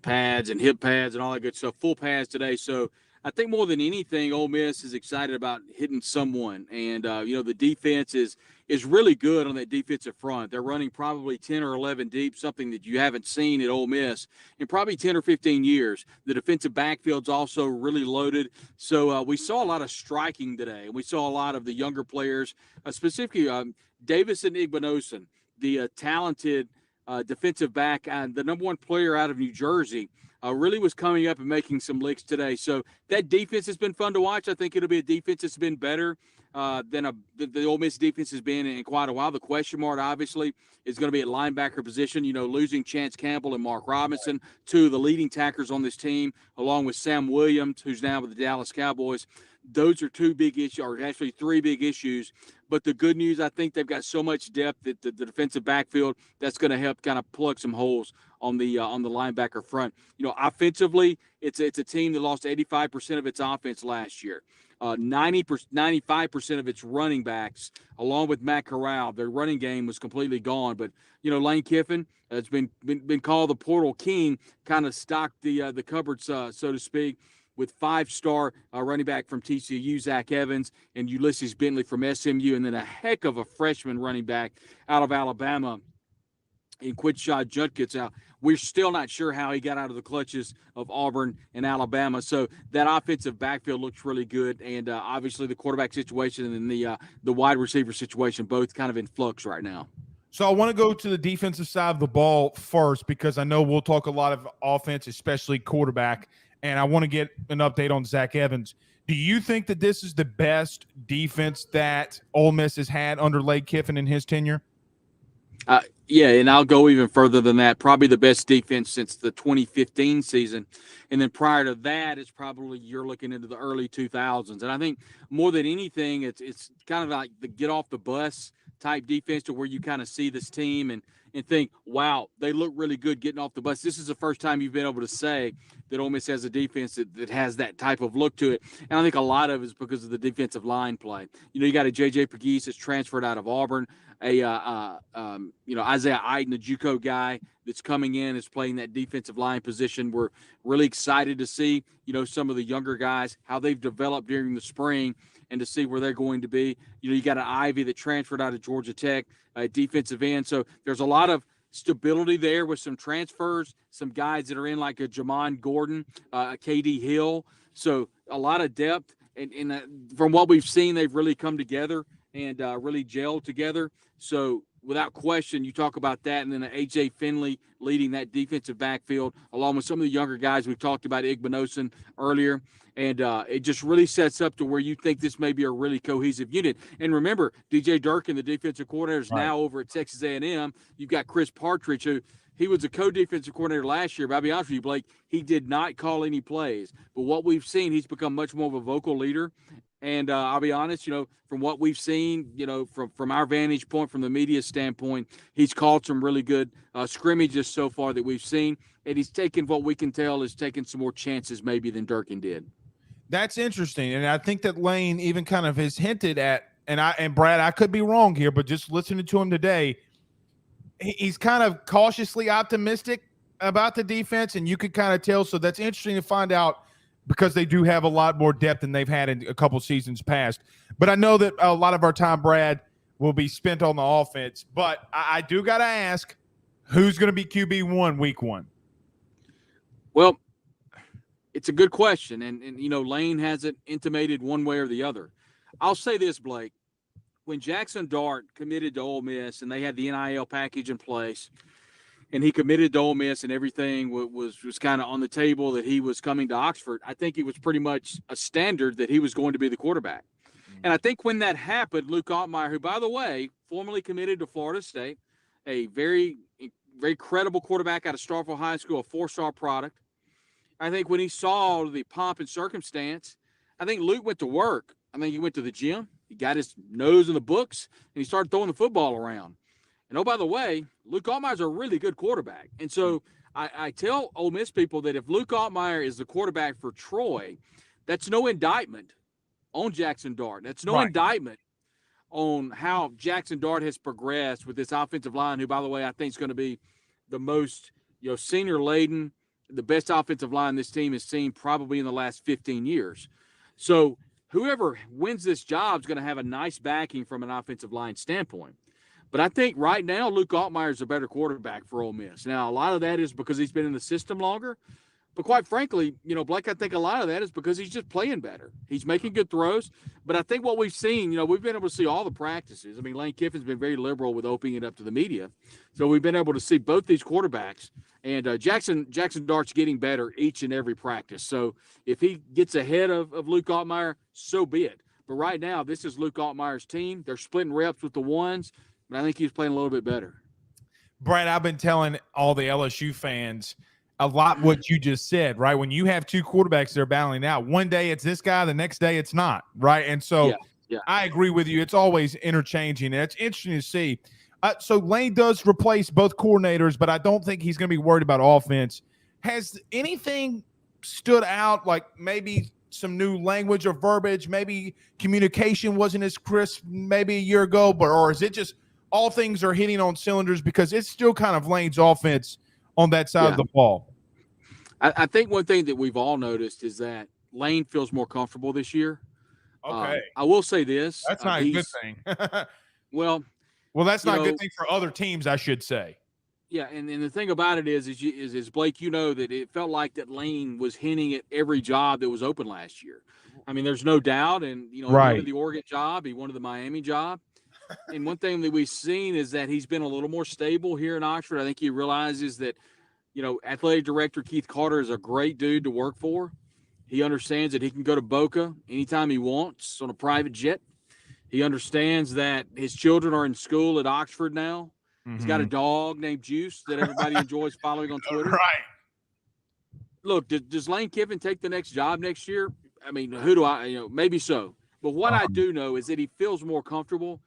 [SPEAKER 2] pads and hip pads and all that good stuff, full pads today. So I think more than anything, Ole Miss is excited about hitting someone. And, the defense is really good on that defensive front. They're running probably 10 or 11 deep, something that you haven't seen at Ole Miss in probably 10 or 15 years. The defensive backfield's also really loaded. So we saw a lot of striking today. We saw a lot of the younger players, specifically Davison Igbinosun, the talented defensive back and the number one player out of New Jersey. Really was coming up and making some licks today. So that defense has been fun to watch. I think it'll be a defense that's been better than the Ole Miss defense has been in quite a while. The question mark, obviously, is going to be at linebacker position. Losing Chance Campbell and Mark Robinson, two of the leading tacklers on this team, along with Sam Williams, who's now with the Dallas Cowboys. Those are two big issues, or actually three big issues. But the good news, I think they've got so much depth that the defensive backfield, that's going to help kind of plug some holes on the linebacker front. Offensively, it's a team that lost 85% of its offense last year. 95% of its running backs, along with Matt Corral, their running game was completely gone. But Lane Kiffin has been called the portal king, kind of stocked the cupboard, so to speak, with five-star running back from TCU, Zach Evans, and Ulysses Bentley from SMU, and then a heck of a freshman running back out of Alabama in Quidshot Judkins. Now, we're still not sure how he got out of the clutches of Auburn and Alabama. So that offensive backfield looks really good, and obviously the quarterback situation and the wide receiver situation both kind of in flux right now.
[SPEAKER 1] So I want to go to the defensive side of the ball first, because I know we'll talk a lot of offense, especially quarterback, and I want to get an update on Zach Evans. Do you think that this is the best defense that Ole Miss has had under Lane Kiffin in his tenure?
[SPEAKER 2] Yeah, and I'll go even further than that. Probably the best defense since the 2015 season. And then prior to that, it's probably you're looking into the early 2000s. And I think more than anything, it's kind of like the get off the bus type defense, to where you kind of see this team and think, wow, they look really good getting off the bus. This is the first time you've been able to say that Ole Miss has a defense that has that type of look to it. And I think a lot of it is because of the defensive line play. You got a J.J. Pegues that's transferred out of Auburn, Isaiah Iden, the JUCO guy that's coming in, is playing that defensive line position. We're really excited to see, some of the younger guys, how they've developed during the spring, and to see where they're going to be. You got an Ivy that transferred out of Georgia Tech, defensive end. So there's a lot of stability there with some transfers, some guys that are in like a Jamon Gordon, KD Hill. So a lot of depth. And from what we've seen, they've really come together and really gelled together. So without question, you talk about that, and then A.J. Finley leading that defensive backfield, along with some of the younger guys. We've talked about Igbinosun earlier, and it just really sets up to where you think this may be a really cohesive unit. And remember, DJ Durkin, the defensive coordinator, is now over at Texas A&M. You've got Chris Partridge, who he was a co-defensive coordinator last year, but I'll be honest with you, Blake, he did not call any plays. But what we've seen, he's become much more of a vocal leader. And I'll be honest, from what we've seen, from our vantage point, from the media standpoint, he's called some really good scrimmages so far that we've seen. And he's taken, what we can tell, is taking some more chances maybe than Durkin did.
[SPEAKER 1] That's interesting. And I think that Lane even kind of has hinted at, and Brad, I could be wrong here, but just listening to him today, he's kind of cautiously optimistic about the defense, and you could kind of tell. So that's interesting to find out, because they do have a lot more depth than they've had in a couple seasons past. But I know that a lot of our time, Brad, will be spent on the offense. But I do got to ask, who's going to be QB1 week one?
[SPEAKER 2] Well, it's a good question. And Lane hasn't intimated one way or the other. I'll say this, Blake. When Jackson Dart committed to Ole Miss and they had the NIL package in place, and he committed to Ole Miss and everything was kind of on the table that he was coming to Oxford, I think it was pretty much a standard that he was going to be the quarterback. Mm-hmm. And I think when that happened, Luke Altmaier, who, by the way, formerly committed to Florida State, a very, very credible quarterback out of Starkville High School, a four-star product, I think when he saw the pomp and circumstance, I think Luke went to work. I think he went to the gym. He got his nose in the books, and he started throwing the football around. And oh, by the way, Luke Altmaier's a really good quarterback. And so I tell Ole Miss people that if Luke Altmaier is the quarterback for Troy, that's no indictment on Jackson Dart. That's no indictment on how Jackson Dart has progressed with this offensive line, who, by the way, I think is going to be the most, senior laden, the best offensive line this team has seen probably in the last 15 years. So whoever wins this job is going to have a nice backing from an offensive line standpoint. But I think right now Luke Altmaier is a better quarterback for Ole Miss. Now, a lot of that is because he's been in the system longer. But quite frankly, Blake, I think a lot of that is because he's just playing better. He's making good throws. But I think what we've seen, we've been able to see all the practices. I mean, Lane Kiffin's been very liberal with opening it up to the media. So we've been able to see both these quarterbacks. And Jackson Dart's getting better each and every practice. So if he gets ahead of Luke Altmaier, so be it. But right now, this is Luke Altmaier's team. They're splitting reps with the ones, but I think he's playing a little bit better.
[SPEAKER 1] Brad, I've been telling all the LSU fans a lot what you just said, right? When you have two quarterbacks that are battling out, one day it's this guy, the next day it's not, right? And so I agree with you. It's always interchanging. And it's interesting to see. So Lane does replace both coordinators, but I don't think he's going to be worried about offense. Has anything stood out, like maybe some new language or verbiage, maybe communication wasn't as crisp maybe a year ago, or is it just all things are hitting on cylinders because it's still kind of Lane's offense on that side of the ball?
[SPEAKER 2] I think one thing that we've all noticed is that Lane feels more comfortable this year.
[SPEAKER 1] Okay.
[SPEAKER 2] I will say this.
[SPEAKER 1] That's not a good thing.
[SPEAKER 2] Well,
[SPEAKER 1] that's not a good thing for other teams, I should say.
[SPEAKER 2] Yeah, and the thing about it is Blake, that it felt like that Lane was hinting at every job that was open last year. I mean, there's no doubt. And, he wanted the Oregon job. He wanted the Miami job. And one thing that we've seen is that he's been a little more stable here in Oxford. I think he realizes that, athletic director Keith Carter is a great dude to work for. He understands that he can go to Boca anytime he wants on a private jet. He understands that his children are in school at Oxford now. Mm-hmm. He's got a dog named Juice that everybody enjoys following on Twitter.
[SPEAKER 1] Right.
[SPEAKER 2] Look, does Lane Kiffin take the next job next year? I mean, who do I, maybe so. But what I do know is that he feels more comfortable.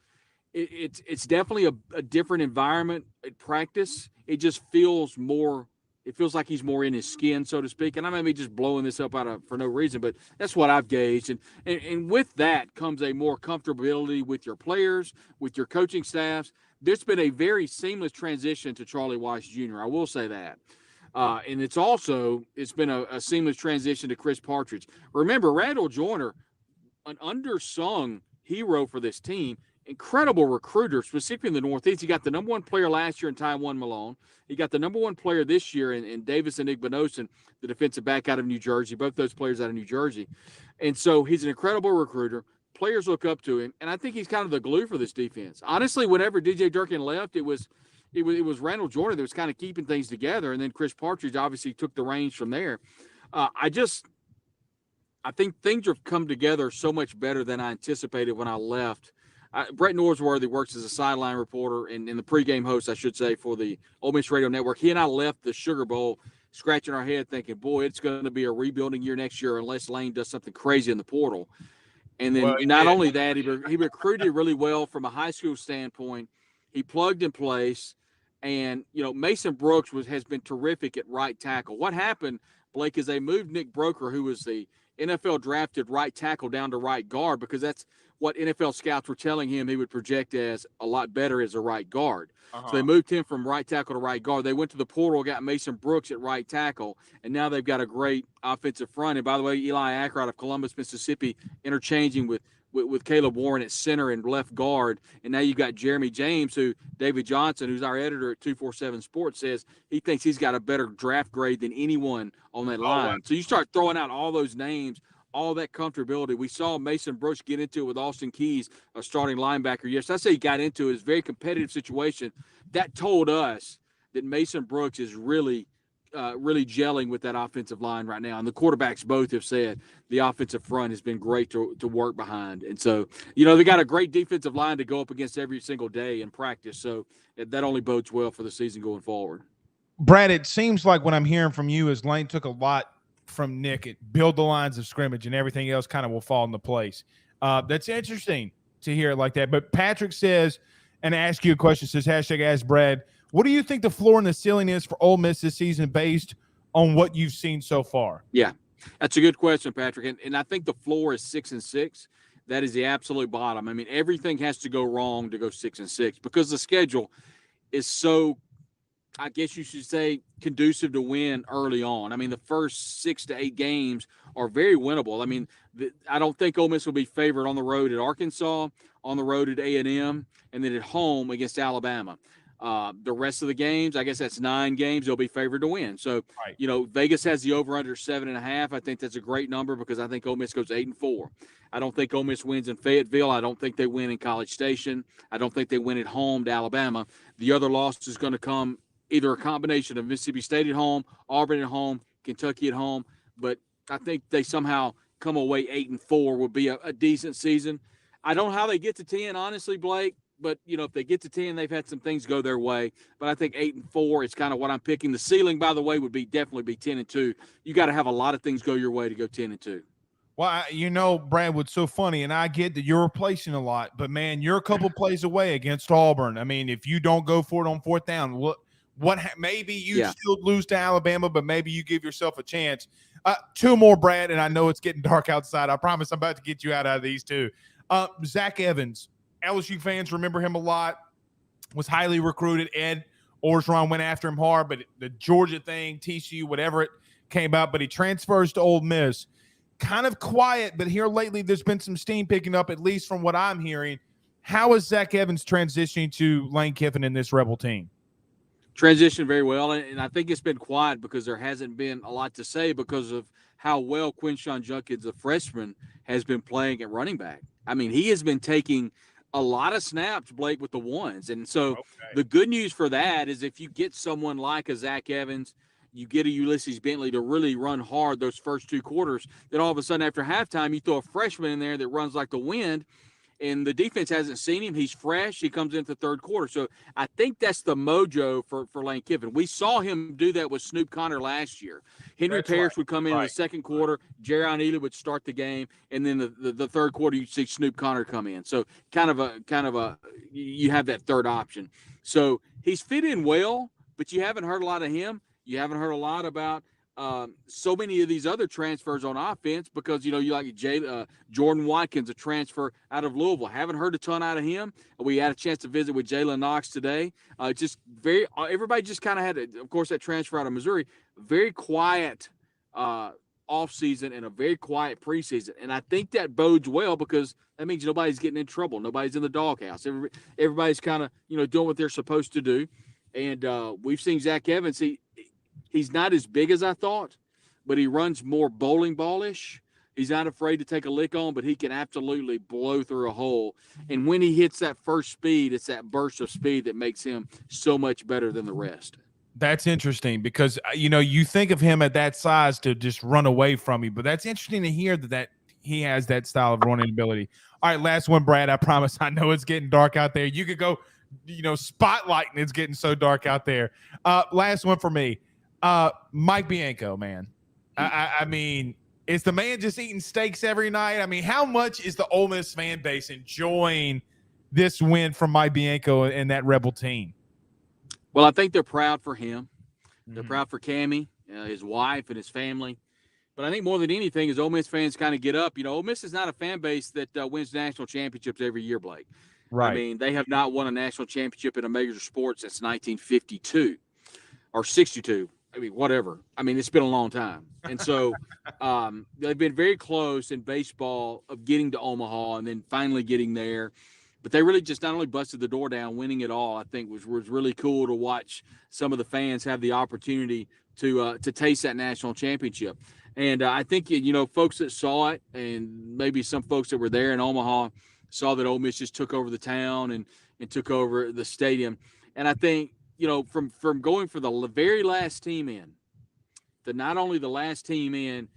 [SPEAKER 2] It's definitely a different environment at practice. It just feels more. It feels like he's more in his skin, so to speak. And I may be just blowing this up for no reason, but that's what I've gauged. And with that comes a more comfortability with your players, with your coaching staffs. There's been a very seamless transition to Charlie Weiss Jr. I will say that. And it's been a seamless transition to Chris Partridge. Remember, Randall Joyner, an undersung hero for this team, incredible recruiter, specifically in the Northeast. He got the number one player last year in Taiwan Malone. He got the number one player this year in Davis and Igbinosun, the defensive back out of New Jersey, both those players out of New Jersey. And so he's an incredible recruiter. Players look up to him, and I think he's kind of the glue for this defense. Honestly, whenever DJ Durkin left, it was Randall Joyner that was kind of keeping things together, and then Chris Partridge obviously took the reins from there. I think things have come together so much better than I anticipated when I left. Brett Norsworthy works as a sideline reporter and the pregame host, I should say, for the Ole Miss Radio Network. He and I left the Sugar Bowl scratching our head thinking, boy, it's going to be a rebuilding year next year unless Lane does something crazy in the portal. And then only that, he recruited really well from a high school standpoint. He plugged in place. And, Mason Brooks has been terrific at right tackle. What happened, Blake, is they moved Nick Broker, who was the NFL drafted right tackle, down to right guard because that's what NFL scouts were telling him he would project as a lot better as a right guard. So they moved him from right tackle to right guard. They went to the portal, got Mason Brooks at right tackle, and now they've got a great offensive front. And by the way, Eli Acker out of Columbus, Mississippi, interchanging with Caleb Warren at center and left guard. And now you've got Jeremy James, who David Johnson, who's our editor at 247 Sports, says he thinks he's got a better draft grade than anyone on that line. So you start throwing out all those names, all that comfortability. We saw Mason Brooks get into it with Austin Keys, a starting linebacker. Yes, I say he got into it. It's a very competitive situation. That told us that Mason Brooks is really gelling with that offensive line right now. And the quarterbacks both have said the offensive front has been great to work behind. And so, they got a great defensive line to go up against every single day in practice. So that only bodes well for the season going forward.
[SPEAKER 1] Brad, it seems like what I'm hearing from you is Lane took a lot from Nick. Build the lines of scrimmage and everything else kind of will fall into place. That's interesting. to hear it like that. But Patrick says, and ask you a question, says hashtag ask Brad, what do you think the floor and the ceiling is for Ole Miss this season based on what you've seen so far?
[SPEAKER 2] Yeah, that's a good question, Patrick. And I think the floor is 6-6. That is the absolute bottom. I mean, everything has to go wrong to go 6-6 because the schedule is so, I guess you should say, conducive to win early on. I mean, the first 6 to 8 games are very winnable. I mean, I don't think Ole Miss will be favored on the road at Arkansas, on the road at A&M, and then at home against Alabama. The rest of the games, I guess that's 9 games, they'll be favored to win. So,
[SPEAKER 1] right.
[SPEAKER 2] Vegas has the over-under 7.5. I think that's a great number because I think Ole Miss goes 8-4. I don't think Ole Miss wins in Fayetteville. I don't think they win in College Station. I don't think they win at home to Alabama. The other loss is going to come either a combination of Mississippi State at home, Auburn at home, Kentucky at home. But I think they somehow come away 8-4 would be a decent season. I don't know how they get to 10, honestly, Blake. But, if they get to 10, they've had some things go their way. But I think 8-4 is kind of what I'm picking. The ceiling, by the way, would be definitely be 10-2. You got to have a lot of things go your way to go 10-2.
[SPEAKER 1] Well, Brad, what's so funny, and I get that you're replacing a lot, but, man, you're a couple plays away against Auburn. I mean, if you don't go for it on 4th down, maybe you still lose to Alabama, but maybe you give yourself a chance. 2 more, Brad, and I know it's getting dark outside. I promise I'm about to get you out of these 2. Zach Evans. LSU fans remember him a lot, was highly recruited. Ed Orgeron went after him hard, but the Georgia thing, TCU, whatever it came out, but he transfers to Ole Miss. Kind of quiet, but here lately there's been some steam picking up, at least from what I'm hearing. How is Zach Evans transitioning to Lane Kiffin in this Rebel team?
[SPEAKER 2] Transitioned very well, and I think it's been quiet because there hasn't been a lot to say because of how well Quinshon Judkins, the freshman, has been playing at running back. I mean, he has been taking – a lot of snaps, Blake, with the ones. And so the good news for that is if you get someone like a Zach Evans, you get a Ulysses Bentley to really run hard those first 2 quarters, then all of a sudden after halftime, you throw a freshman in there that runs like the wind, and the defense hasn't seen him. He's fresh. He comes into the 3rd quarter. So I think that's the mojo for Lane Kiffin. We saw him do that with Snoop Connor last year. Henry Parrish would come in the 2nd quarter. Jaron Ely would start the game, and then the 3rd quarter you'd see Snoop Connor come in. So kind of a you have that 3rd option. So he's fit in well, but you haven't heard a lot of him. You haven't heard a lot about so many of these other transfers on offense because, you like Jordan Watkins, a transfer out of Louisville. Haven't heard a ton out of him. We had a chance to visit with Jalen Knox today. Everybody just kind of had, of course, that transfer out of Missouri. Very quiet offseason and a very quiet preseason. And I think that bodes well because that means nobody's getting in trouble. Nobody's in the doghouse. Everybody's kind of, doing what they're supposed to do. And we've seen Zach Evans. He's not as big as I thought, but he runs more bowling ballish. He's not afraid to take a lick on, but he can absolutely blow through a hole. And when he hits that first speed, it's that burst of speed that makes him so much better than the rest.
[SPEAKER 1] That's interesting because, you think of him at that size to just run away from you, but that's interesting to hear that he has that style of running ability. All right, last one, Brad. I promise. I know it's getting dark out there. You could go, spotlighting. It's getting so dark out there. Last one for me. Mike Bianco, man. I mean, is the man just eating steaks every night? I mean, how much is the Ole Miss fan base enjoying this win from Mike Bianco and that Rebel team?
[SPEAKER 2] Well, I think they're proud for him. They're proud for Cammie, his wife, and his family. But I think more than anything is Ole Miss fans kind of get up. Ole Miss is not a fan base that wins national championships every year, Blake.
[SPEAKER 1] Right.
[SPEAKER 2] I mean, they have not won a national championship in a major sport since 1952 or 62. I mean, whatever. I mean, it's been a long time. And so they've been very close in baseball of getting to Omaha and then finally getting there. But they really just not only busted the door down, winning it all, I think was really cool to watch some of the fans have the opportunity to taste that national championship. And I think, folks that saw it and maybe some folks that were there in Omaha saw that Ole Miss just took over the town and took over the stadium. And I think, from going for the very last team in, to not only the last team in,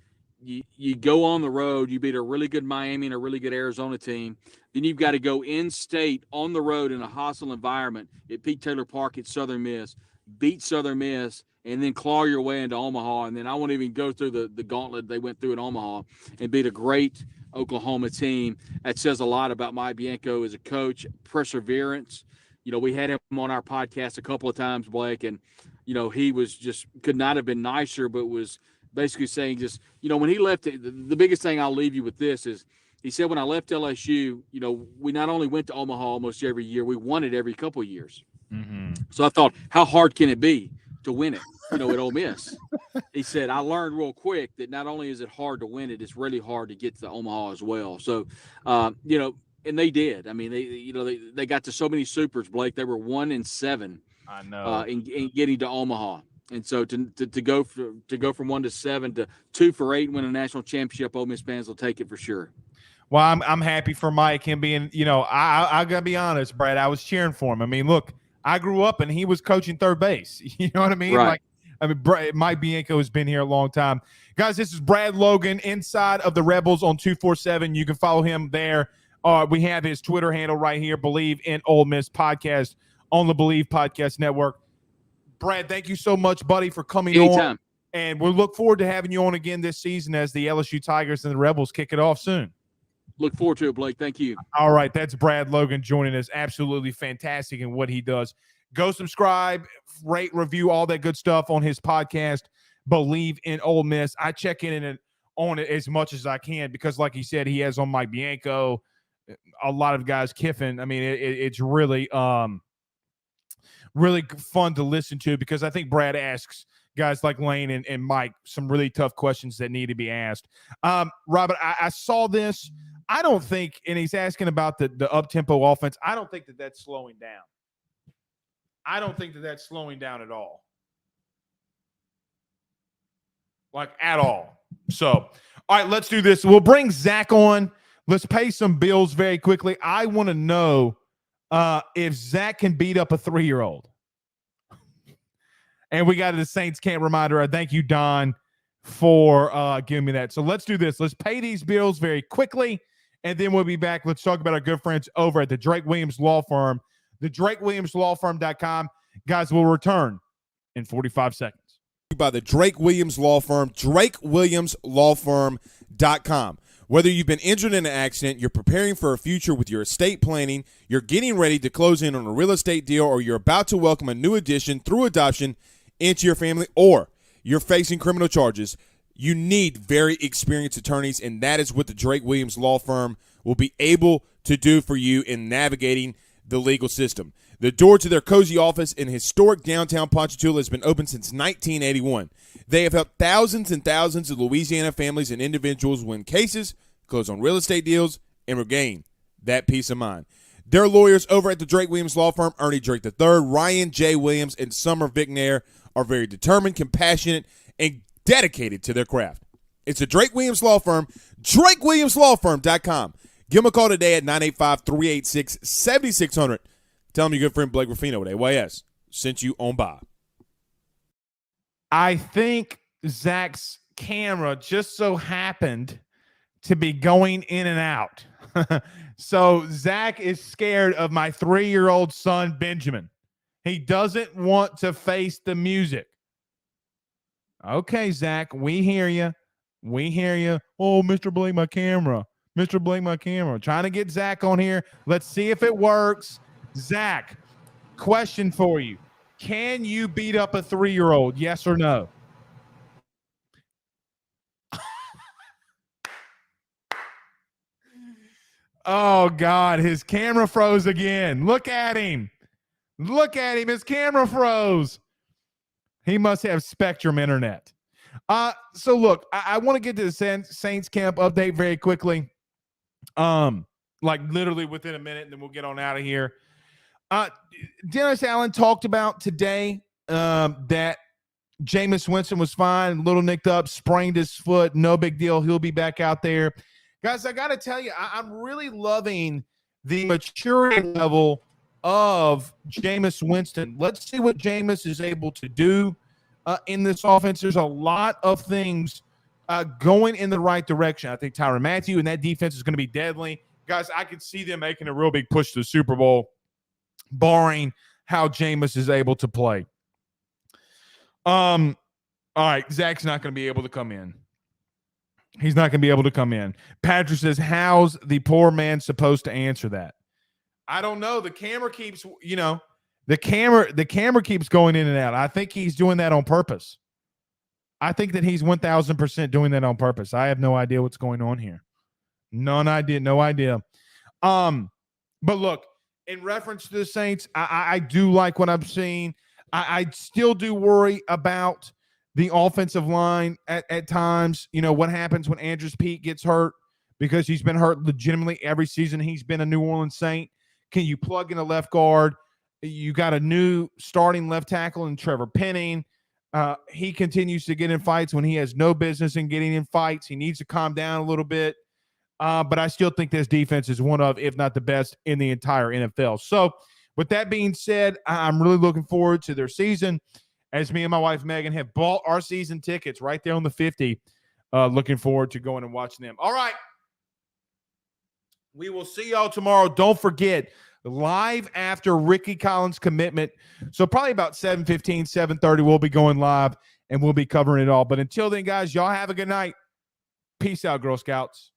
[SPEAKER 2] you go on the road, you beat a really good Miami and a really good Arizona team. Then you've got to go in-state on the road in a hostile environment at Pete Taylor Park at Southern Miss, beat Southern Miss, and then claw your way into Omaha. And then I won't even go through the gauntlet they went through in Omaha and beat a great Oklahoma team. That says a lot about Mike Bianco as a coach. Perseverance. We had him on our podcast a couple of times, Blake, and he was just could not have been nicer, but was basically saying just when he left. The biggest thing I'll leave you with this is he said when I left LSU, we not only went to Omaha almost every year, we won it every couple of years.
[SPEAKER 1] Mm-hmm.
[SPEAKER 2] So I thought, how hard can it be to win it? At Ole Miss. He said, I learned real quick that not only is it hard to win it, it's really hard to get to Omaha as well. So, and they did. I mean, they got to so many supers, Blake. They were 1-7.
[SPEAKER 1] I know.
[SPEAKER 2] In getting to Omaha, and so to go from 1-7 to 2 for 8 and win a national championship, Ole Miss fans will take it for sure.
[SPEAKER 1] Well, I'm happy for Mike. Him being, I gotta be honest, Brad. I was cheering for him. I mean, look, I grew up and he was coaching third base. You know what I mean?
[SPEAKER 2] Right.
[SPEAKER 1] Mike Bianco has been here a long time. Guys, this is Brad Logan, inside of the Rebels on 247. You can follow him there. We have his Twitter handle right here, Believe in Ole Miss Podcast on the Believe Podcast Network. Brad, thank you so much, buddy, for coming on. And we'll look forward to having you on again this season as the LSU Tigers and the Rebels kick it off soon.
[SPEAKER 2] Look forward to it, Blake. Thank you.
[SPEAKER 1] All right, that's Brad Logan joining us. Absolutely fantastic in what he does. Go subscribe, rate, review, all that good stuff on his podcast, Believe in Ole Miss. I check in on it as much as I can because, like he said, he has on Mike Bianco, a lot of guys, Kiffin. I mean, it's really really fun to listen to because I think Brad asks guys like Lane and Mike some really tough questions that need to be asked. Robert, I saw this. I don't think, and he's asking about the up-tempo offense. I don't think that's slowing down. I don't think that's slowing down at all. Like, at all. So, all right, let's do this. We'll bring Zach on. Let's pay some bills very quickly. I want to know if Zach can beat up a 3-year-old. And we got the Saints camp reminder. I thank you, Don, for giving me that. So let's do this. Let's pay these bills very quickly, and then we'll be back. Let's talk about our good friends over at the Drake Williams Law Firm, the DrakeWilliamsLawFirm.com. Guys, we'll return in 45 seconds. By the Drake Williams Law Firm, DrakeWilliamsLawFirm.com. Whether you've been injured in an accident, you're preparing for a future with your estate planning, you're getting ready to close in on a real estate deal, or you're about to welcome a new addition through adoption into your family, or you're facing criminal charges, you need very experienced attorneys, and that is what the Drake Williams Law Firm will be able to do for you in navigating the legal system. The door to their cozy office in historic downtown Ponchatoula has been open since 1981. They have helped thousands and thousands of Louisiana families and individuals win cases, close on real estate deals, and regain that peace of mind. Their lawyers over at the Drake Williams Law Firm, Ernie Drake III, Ryan J. Williams, and Summer Vignair, are very determined, compassionate, and dedicated to their craft. It's the Drake Williams Law Firm, DrakeWilliamsLawFirm.com. Give them a call today at 985-386-7600. Tell them your good friend Blake Ruffino at AYS sent you on by. I think Zach's camera just so happened to be going in and out. So Zach is scared of my 3-year-old son, Benjamin. He doesn't want to face the music. Okay, Zach, we hear you. We hear you. Oh, Mr. Blake, my camera. Mr. Blake, my camera. Trying to get Zach on here. Let's see if it works. Zach, question for you. Can you beat up a 3-year-old? Yes or no? Oh, God, his camera froze again. Look at him. Look at him. His camera froze. He must have Spectrum internet. So, look, I want to get to the Saints camp update very quickly. Like literally within a minute, and then we'll get on out of here. Dennis Allen talked about today that Jameis Winston was fine, a little nicked up, sprained his foot, no big deal. He'll be back out there. Guys, I got to tell you, I'm really loving the maturity level of Jameis Winston. Let's see what Jameis is able to do in this offense. There's a lot of things going in the right direction. I think Tyrann Mathieu and that defense is going to be deadly. Guys, I could see them making a real big push to the Super Bowl, barring how Jameis is able to play. All right, Zach's not going to be able to come in. He's not going to be able to come in. Patrick says, how's the poor man supposed to answer that? I don't know. The camera keeps, the camera keeps going in and out. I think he's doing that on purpose. I think that he's 1,000% doing that on purpose. I have no idea what's going on here. No idea. But look, in reference to the Saints, I do like what I'm seeing. I still do worry about the offensive line at times. What happens when Andrews Pete gets hurt, because he's been hurt legitimately every season he's been a New Orleans Saint. Can you plug in a left guard? You got a new starting left tackle in Trevor Penning. He continues to get in fights when he has no business in getting in fights. He needs to calm down a little bit. But I still think this defense is one of, if not the best in the entire NFL. So with that being said, I'm really looking forward to their season, as me and my wife, Megan, have bought our season tickets right there on the 50. Looking forward to going and watching them. All right. We will see y'all tomorrow. Don't forget, live after Ricky Collins' commitment. So probably about 7:15, 7:30, we'll be going live, and we'll be covering it all. But until then, guys, y'all have a good night. Peace out, Girl Scouts.